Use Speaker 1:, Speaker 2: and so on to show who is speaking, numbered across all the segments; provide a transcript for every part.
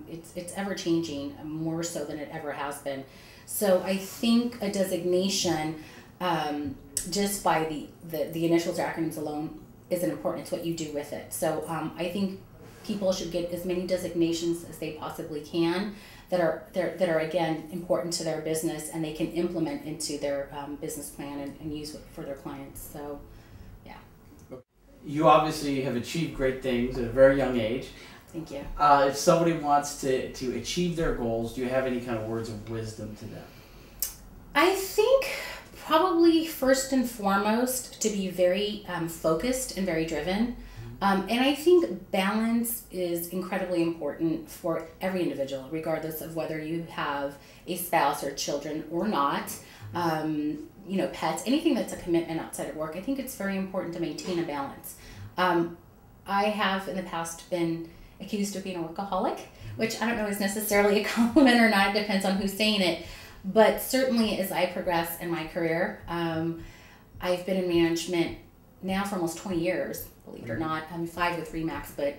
Speaker 1: it's ever changing, more so than it ever has been. So I think a designation, just by the initials or acronyms alone, isn't important. It's what you do with it. So I think people should get as many designations as they possibly can that are again important to their business, and they can implement into their business plan and use it for their clients. So yeah.
Speaker 2: You obviously have achieved great things at a very young age.
Speaker 1: Thank you.
Speaker 2: If somebody wants to achieve their goals, do you have any kind of words of wisdom to them?
Speaker 1: I think probably first and foremost to be very focused and very driven. And I think balance is incredibly important for every individual, regardless of whether you have a spouse or children or not. You know, pets, anything that's a commitment outside of work. I think it's very important to maintain a balance. I have in the past been accused of being a workaholic, which I don't know is necessarily a compliment or not. It depends on who's saying it. But certainly as I progress in my career, I've been in management now for almost 20 years, believe it or not. I'm 5 with Remax, but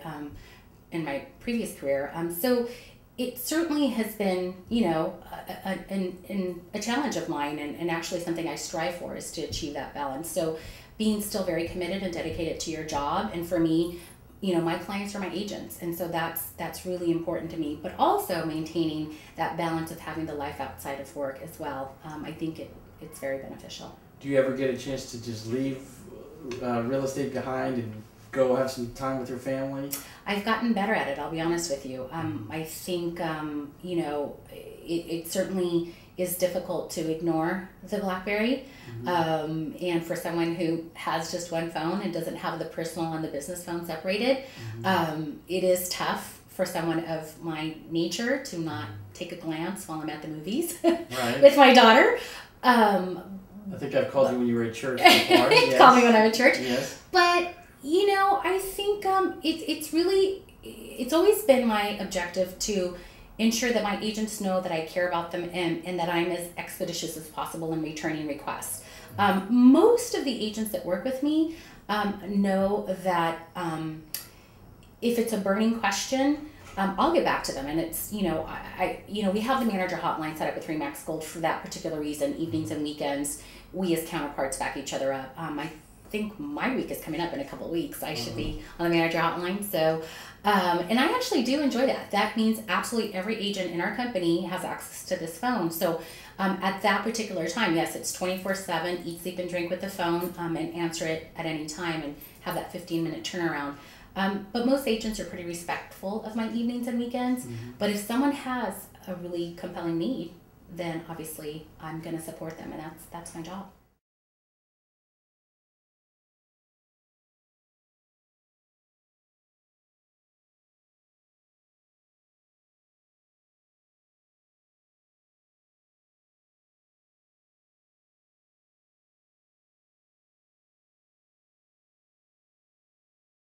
Speaker 1: in my previous career. So it certainly has been, you know, a challenge of mine, and actually something I strive for is to achieve that balance. So being still very committed and dedicated to your job, and for me, you know, my clients are my agents, and so that's really important to me. But also maintaining that balance of having the life outside of work as well. I think it's very beneficial.
Speaker 2: Do you ever get a chance to just leave real estate behind and go have some time with your family?
Speaker 1: I've gotten better at it, I'll be honest with you. I think, you know, it certainly is difficult to ignore the BlackBerry. And for someone who has just one phone and doesn't have the personal and the business phone separated, it is tough for someone of my nature to not take a glance while I'm at the movies with my daughter.
Speaker 2: I think I've called you when you were at church before. Yes.
Speaker 1: Call me when I'm at church.
Speaker 2: Yes.
Speaker 1: But, you know, I think it's always been my objective to ensure that my agents know that I care about them, and that I'm as expeditious as possible in returning requests. Most of the agents that work with me know that if it's a burning question, I'll get back to them. And it's, you know, we have the manager hotline set up with Remax Gold for that particular reason. Evenings and weekends, we as counterparts back each other up. I think my week is coming up in a couple of weeks. I should be on the manager hotline. So, and I actually do enjoy that. That means absolutely every agent in our company has access to this phone. So at that particular time, yes, it's 24/7, eat, sleep, and drink with the phone, and answer it at any time and have that 15-minute turnaround. But most agents are pretty respectful of my evenings and weekends. But if someone has a really compelling need, then obviously I'm going to support them, and that's my job.